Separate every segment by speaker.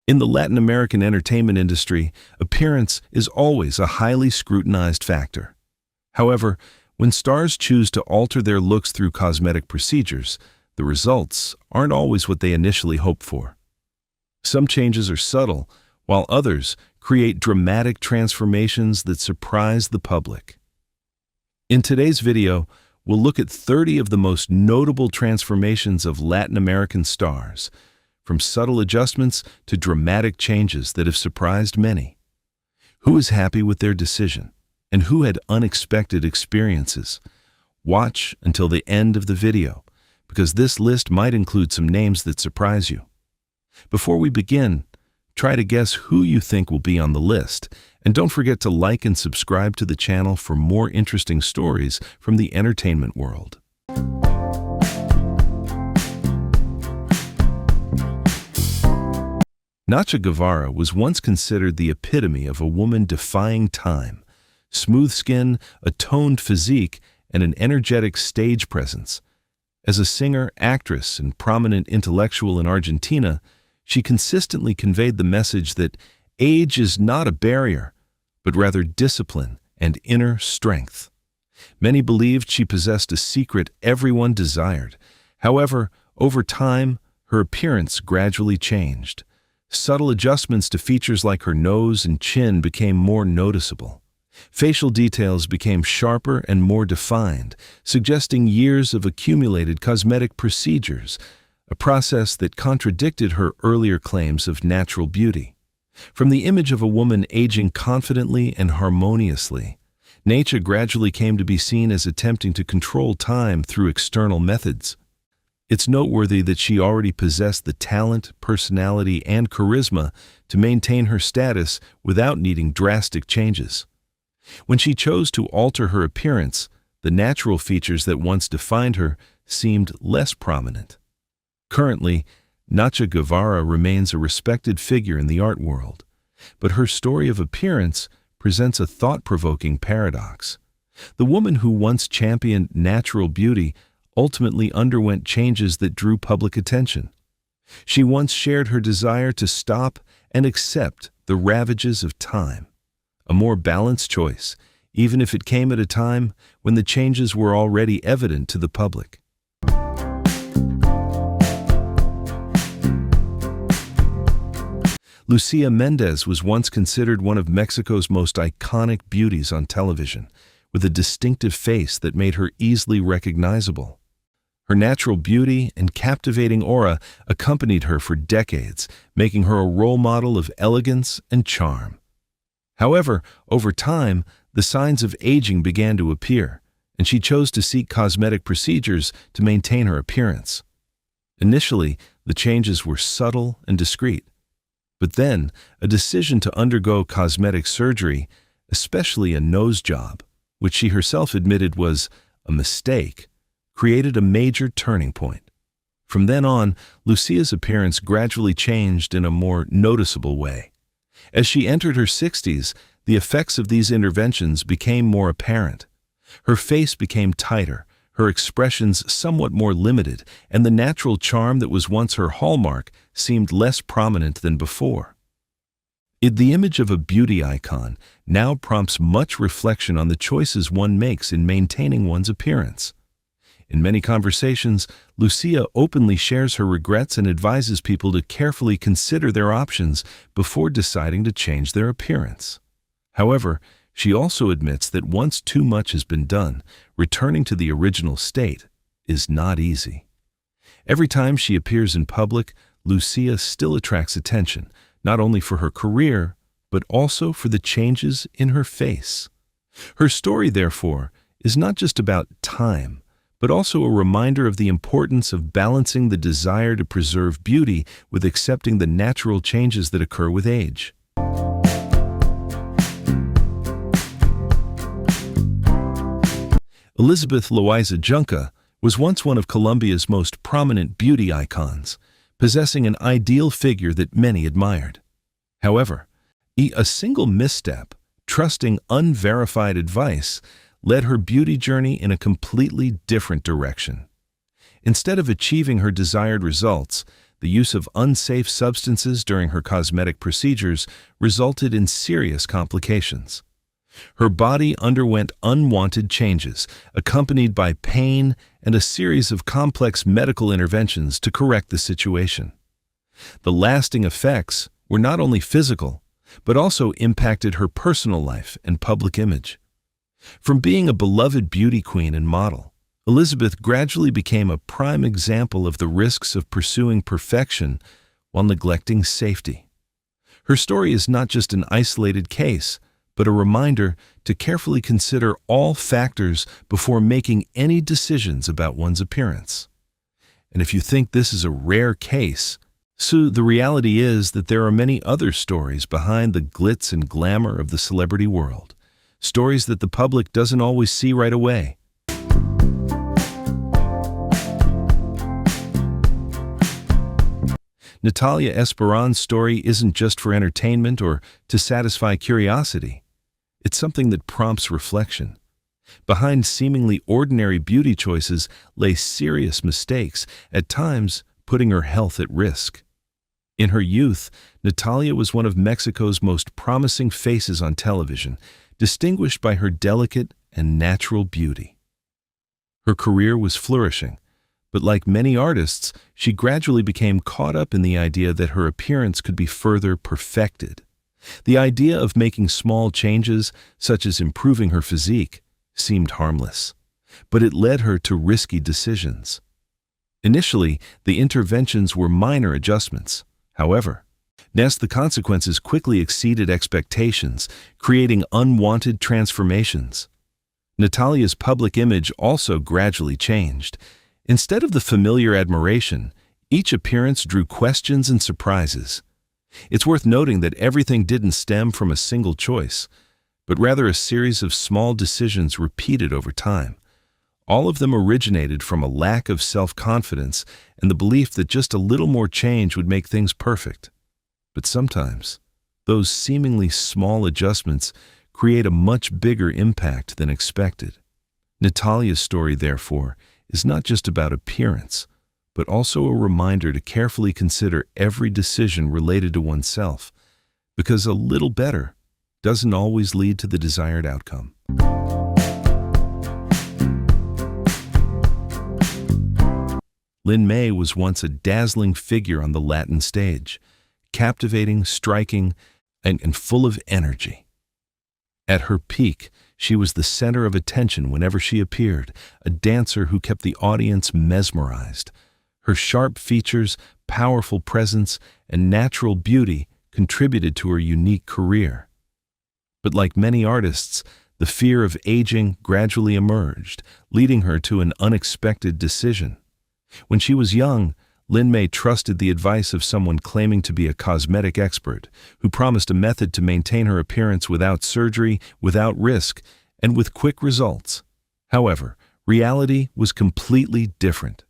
Speaker 1: In the Latin American entertainment industry, appearance is always a highly scrutinized factor. However, when stars choose to alter their looks through cosmetic procedures, the results aren't always what they initially hoped for. Some changes are subtle, while others create dramatic transformations that surprise the public. In today's video, we'll look at 30 of the most notable transformations of Latin American stars, from subtle adjustments to dramatic changes that have surprised many. Who is happy with their decision, and who had unexpected experiences? Watch until the end of the video, because this list might include some names that surprise you. Before we begin, try to guess who you think will be on the list, and don't forget to like and subscribe to the channel for more interesting stories from the entertainment world. Nacha Guevara was once considered the epitome of a woman defying time. Smooth skin, a toned physique, and an energetic stage presence. As a singer, actress, and prominent intellectual in Argentina, she consistently conveyed the message that age is not a barrier, but rather discipline and inner strength. Many believed she possessed a secret everyone desired. However, over time, her appearance gradually changed. Subtle adjustments to features like her nose and chin became more noticeable. Facial details became sharper and more defined, suggesting years of accumulated cosmetic procedures, a process that contradicted her earlier claims of natural beauty. From the image of a woman aging confidently and harmoniously, Nacha gradually came to be seen as attempting to control time through external methods. It's noteworthy that she already possessed the talent, personality, and charisma to maintain her status without needing drastic changes. When she chose to alter her appearance, the natural features that once defined her seemed less prominent. Currently, Nacha Guevara remains a respected figure in the art world, but her story of appearance presents a thought-provoking paradox. The woman who once championed natural beauty ultimately underwent changes that drew public attention. She once shared her desire to stop and accept the ravages of time. A more balanced choice, even if it came at a time when the changes were already evident to the public. Lucía Méndez was once considered one of Mexico's most iconic beauties on television, with a distinctive face that made her easily recognizable. Her natural beauty and captivating aura accompanied her for decades, making her a role model of elegance and charm. However, over time, the signs of aging began to appear, and she chose to seek cosmetic procedures to maintain her appearance. Initially, the changes were subtle and discreet. But then, a decision to undergo cosmetic surgery, especially a nose job, which she herself admitted was a mistake, created a major turning point. From then on, Lucía's appearance gradually changed in a more noticeable way. As she entered her 60s, the effects of these interventions became more apparent. Her face became tighter, her expressions somewhat more limited, and the natural charm that was once her hallmark seemed less prominent than before. The image of a beauty icon now prompts much reflection on the choices one makes in maintaining one's appearance. In many conversations, Lucía openly shares her regrets and advises people to carefully consider their options before deciding to change their appearance. However, she also admits that once too much has been done, returning to the original state is not easy. Every time she appears in public, Lucía still attracts attention, not only for her career, but also for the changes in her face. Her story, therefore, is not just about time, but also a reminder of the importance of balancing the desire to preserve beauty with accepting the natural changes that occur with age. Elizabeth Loaiza Junca was once one of Colombia's most prominent beauty icons, possessing an ideal figure that many admired. However, a single misstep, trusting unverified advice, led her beauty journey in a completely different direction. Instead of achieving her desired results, The use of unsafe substances during her cosmetic procedures resulted in serious complications. Her body underwent unwanted changes, accompanied by pain and a series of complex medical interventions to correct the situation. The lasting effects were not only physical, but also impacted her personal life and public image. From being a beloved beauty queen and model, Elizabeth gradually became a prime example of the risks of pursuing perfection while neglecting safety. Her story is not just an isolated case, but a reminder to carefully consider all factors before making any decisions about one's appearance. And if you think this is a rare case, so the reality is that there are many other stories behind the glitz and glamour of the celebrity world, stories that the public doesn't always see right away. Natalia Esperon's story isn't just for entertainment or to satisfy curiosity. It's something that prompts reflection. Behind seemingly ordinary beauty choices lay serious mistakes, at times putting her health at risk. In her youth, Natalia was one of Mexico's most promising faces on television, distinguished by her delicate and natural beauty. Her career was flourishing, but like many artists, she gradually became caught up in the idea that her appearance could be further perfected. The idea of making small changes, such as improving her physique, seemed harmless, but it led her to risky decisions. Initially, the interventions were minor adjustments. However, the consequences quickly exceeded expectations, creating unwanted transformations. Natalia's public image also gradually changed. Instead of the familiar admiration, each appearance drew questions and surprises. It's worth noting that everything didn't stem from a single choice, but rather a series of small decisions repeated over time. All of them originated from a lack of self-confidence and the belief that just a little more change would make things perfect. But sometimes, those seemingly small adjustments create a much bigger impact than expected. Natalia's story, therefore, is not just about appearance, but also a reminder to carefully consider every decision related to oneself, because a little better doesn't always lead to the desired outcome. Lin May was once a dazzling figure on the Latin stage, captivating, striking, and full of energy. At her peak, she was the center of attention whenever she appeared, a dancer who kept the audience mesmerized. Her sharp features, powerful presence, and natural beauty contributed to her unique career. But like many artists, the fear of aging gradually emerged, leading her to an unexpected decision. When she was young, Lin May trusted the advice of someone claiming to be a cosmetic expert, who promised a method to maintain her appearance without surgery, without risk, and with quick results. However, reality was completely different.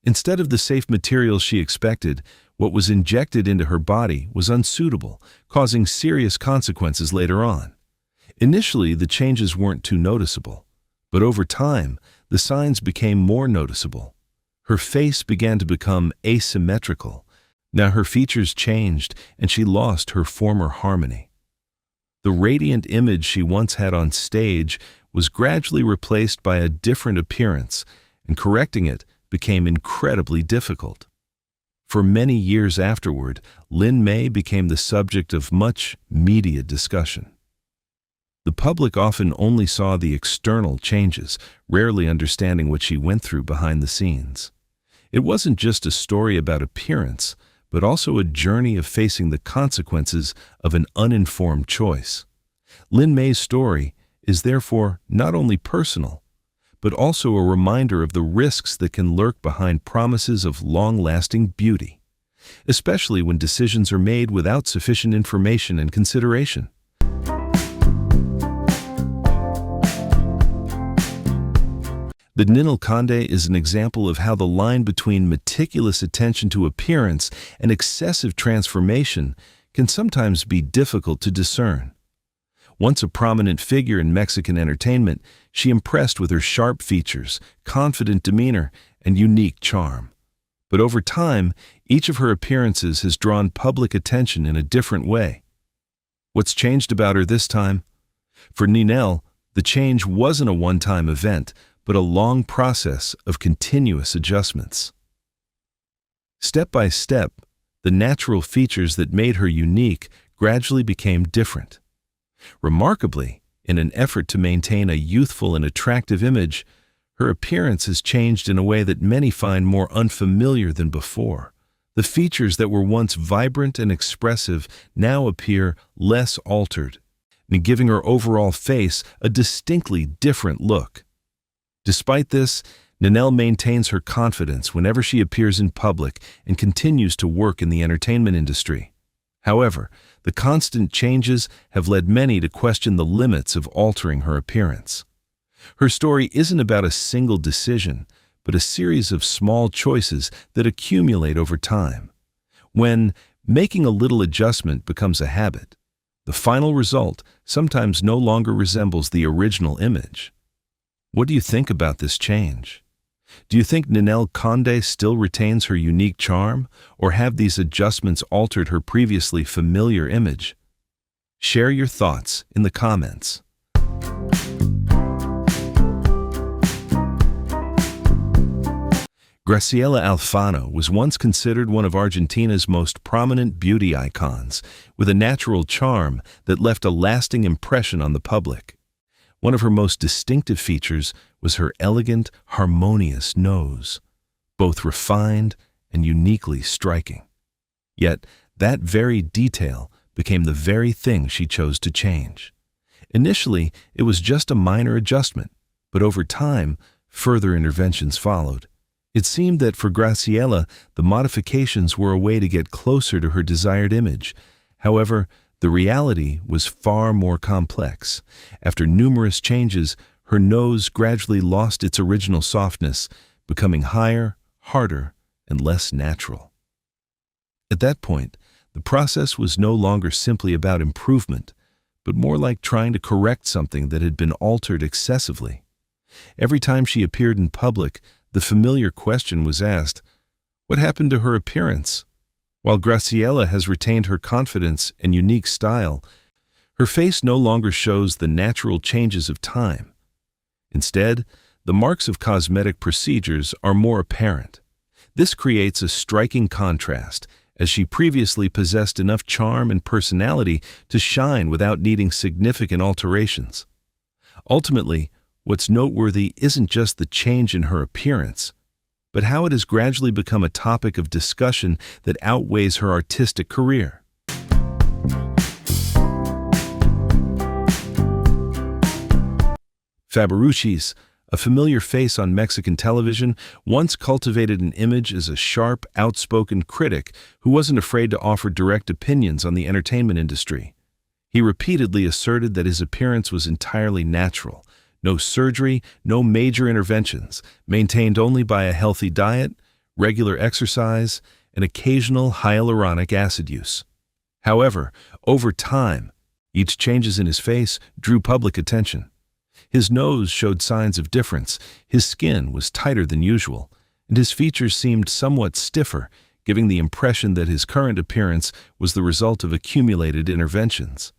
Speaker 1: Instead of the safe materials she expected, what was injected into her body was unsuitable, causing serious consequences later on. Initially, the changes weren't too noticeable, but over time, the signs became more noticeable. Her face began to become asymmetrical. Now her features changed, and she lost her former harmony. The radiant image she once had on stage was gradually replaced by a different appearance, and correcting it became incredibly difficult. For many years afterward, Lin May became the subject of much media discussion. The public often only saw the external changes, rarely understanding what she went through behind the scenes. It wasn't just a story about appearance, but also a journey of facing the consequences of an uninformed choice. Lin May's story is therefore not only personal, but also a reminder of the risks that can lurk behind promises of long-lasting beauty, especially when decisions are made without sufficient information and consideration. The Ninel Conde is an example of how the line between meticulous attention to appearance and excessive transformation can sometimes be difficult to discern. Once a prominent figure in Mexican entertainment, she impressed with her sharp features, confident demeanor, and unique charm. But over time, each of her appearances has drawn public attention in a different way. What's changed about her this time? For Ninel, the change wasn't a one-time event, but a long process of continuous adjustments. Step by step, the natural features that made her unique gradually became different. Remarkably, in an effort to maintain a youthful and attractive image, her appearance has changed in a way that many find more unfamiliar than before. The features that were once vibrant and expressive now appear less altered, and giving her overall face a distinctly different look. Despite this, Ninel maintains her confidence whenever she appears in public and continues to work in the entertainment industry. However, the constant changes have led many to question the limits of altering her appearance. Her story isn't about a single decision, but a series of small choices that accumulate over time. When making a little adjustment becomes a habit, the final result sometimes no longer resembles the original image. What do you think about this change? Do you think Ninel Conde still retains her unique charm, or have these adjustments altered her previously familiar image? Share your thoughts in the comments. Graciela Alfano was once considered one of Argentina's most prominent beauty icons, with a natural charm that left a lasting impression on the public. One of her most distinctive features was her elegant, harmonious nose, both refined and uniquely striking. Yet, that very detail became the very thing she chose to change. Initially, it was just a minor adjustment, but over time, further interventions followed. It seemed that for Graciela, the modifications were a way to get closer to her desired image. However, the reality was far more complex. After numerous changes, her nose gradually lost its original softness, becoming higher, harder, and less natural. At that point, the process was no longer simply about improvement, but more like trying to correct something that had been altered excessively. Every time she appeared in public, the familiar question was asked, what happened to her appearance? While Graciela has retained her confidence and unique style, her face no longer shows the natural changes of time. Instead, the marks of cosmetic procedures are more apparent. This creates a striking contrast, as she previously possessed enough charm and personality to shine without needing significant alterations. Ultimately, what's noteworthy isn't just the change in her appearance, but how it has gradually become a topic of discussion that outweighs her artistic career. Fabaruchis, a familiar face on Mexican television, once cultivated an image as a sharp, outspoken critic who wasn't afraid to offer direct opinions on the entertainment industry. He repeatedly asserted that his appearance was entirely natural. No surgery, no major interventions, maintained only by a healthy diet, regular exercise, and occasional hyaluronic acid use. However, over time, each changes in his face drew public attention. His nose showed signs of difference, his skin was tighter than usual, and his features seemed somewhat stiffer, giving the impression that his current appearance was the result of accumulated interventions.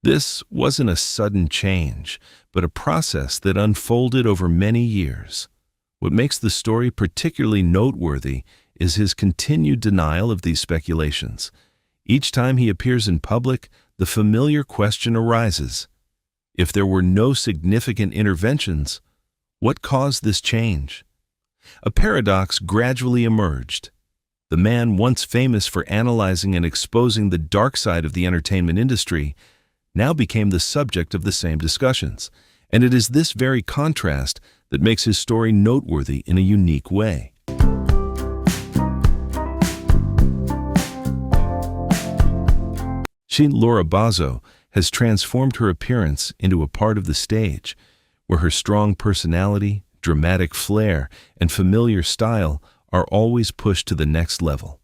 Speaker 1: This wasn't a sudden change, but a process that unfolded over many years. What makes the story particularly noteworthy is his continued denial of these speculations. Each time he appears in public, the familiar question arises: if there were no significant interventions, what caused this change? A paradox gradually emerged. The man once famous for analyzing and exposing the dark side of the entertainment industry now became the subject of the same discussions, and it is this very contrast that makes his story noteworthy in a unique way. Laura Bozzo has transformed her appearance into a part of the stage, where her strong personality, dramatic flair, and familiar style are always pushed to the next level.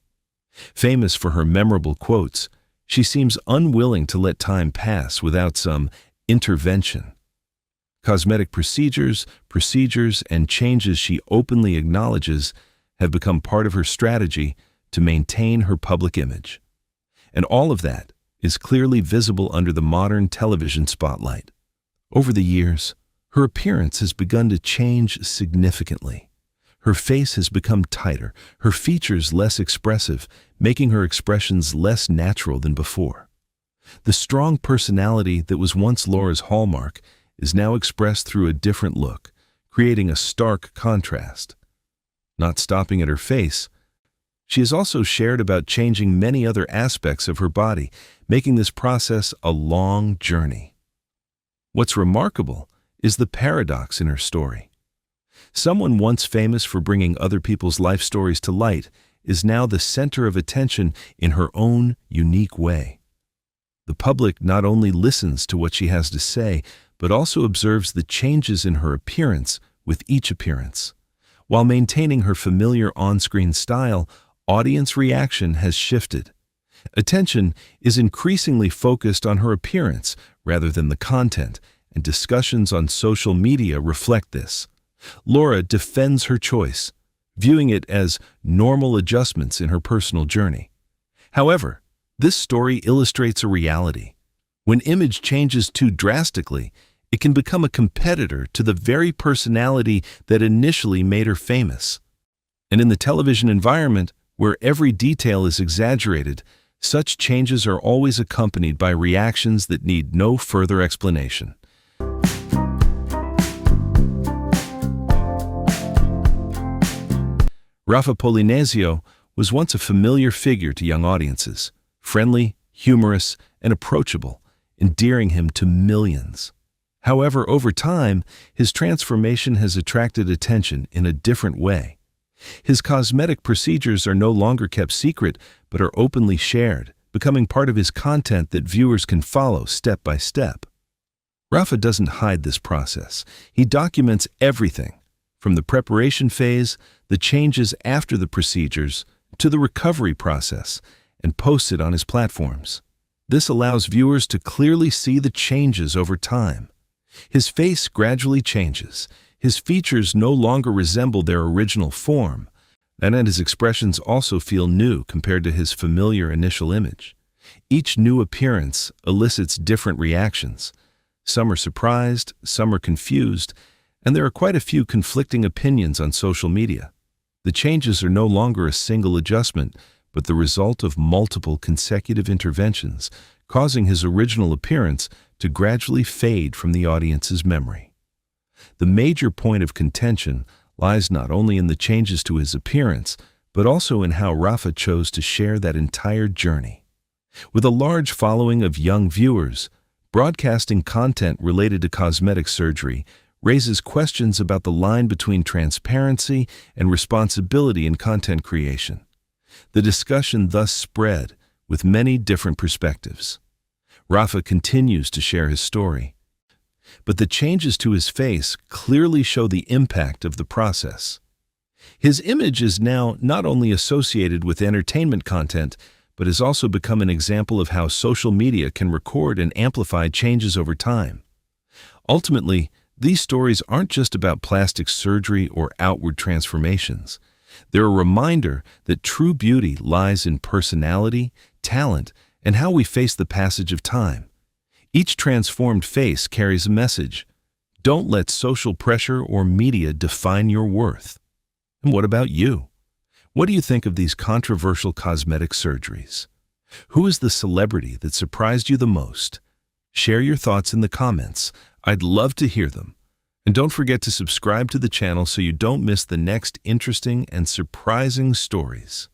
Speaker 1: Famous for her memorable quotes, she seems unwilling to let time pass without some intervention. Cosmetic procedures, and changes she openly acknowledges have become part of her strategy to maintain her public image. And all of that is clearly visible under the modern television spotlight. Over the years, her appearance has begun to change significantly. Her face has become tighter, her features less expressive, making her expressions less natural than before. The strong personality that was once Laura's hallmark is now expressed through a different look, creating a stark contrast. Not stopping at her face, she has also shared about changing many other aspects of her body, making this process a long journey. What's remarkable is the paradox in her story. Someone once famous for bringing other people's life stories to light is now the center of attention in her own unique way. The public not only listens to what she has to say, but also observes the changes in her appearance with each appearance. While maintaining her familiar on-screen style, audience reaction has shifted. Attention is increasingly focused on her appearance rather than the content, and discussions on social media reflect this. Laura defends her choice, viewing it as normal adjustments in her personal journey. However, this story illustrates a reality. When image changes too drastically, it can become a competitor to the very personality that initially made her famous. And in the television environment, where every detail is exaggerated, such changes are always accompanied by reactions that need no further explanation. Rafa Polinesio was once a familiar figure to young audiences, friendly, humorous, and approachable, endearing him to millions. However, over time, his transformation has attracted attention in a different way. His cosmetic procedures are no longer kept secret, but are openly shared, becoming part of his content that viewers can follow step by step. Rafa doesn't hide this process. He documents everything, from the preparation phase, the changes after the procedures, to the recovery process, and posts it on his platforms. This allows viewers to clearly see the changes over time. His face gradually changes. His features no longer resemble their original form, and his expressions also feel new compared to his familiar initial image. Each new appearance elicits different reactions. Some are surprised, some are confused, and there are quite a few conflicting opinions on social media. The changes are no longer a single adjustment, but the result of multiple consecutive interventions, causing his original appearance to gradually fade from the audience's memory. The major point of contention lies not only in the changes to his appearance, but also in how Rafa chose to share that entire journey. With a large following of young viewers, broadcasting content related to cosmetic surgery raises questions about the line between transparency and responsibility in content creation. The discussion thus spread with many different perspectives. Rafa continues to share his story, but the changes to his face clearly show the impact of the process. His image is now not only associated with entertainment content, but has also become an example of how social media can record and amplify changes over time. Ultimately, these stories aren't just about plastic surgery or outward transformations. They're a reminder that true beauty lies in personality, talent, and how we face the passage of time. Each transformed face carries a message. Don't let social pressure or media define your worth. And what about you? What do you think of these controversial cosmetic surgeries? Who is the celebrity that surprised you the most? Share your thoughts in the comments. I'd love to hear them. And don't forget to subscribe to the channel so you don't miss the next interesting and surprising stories.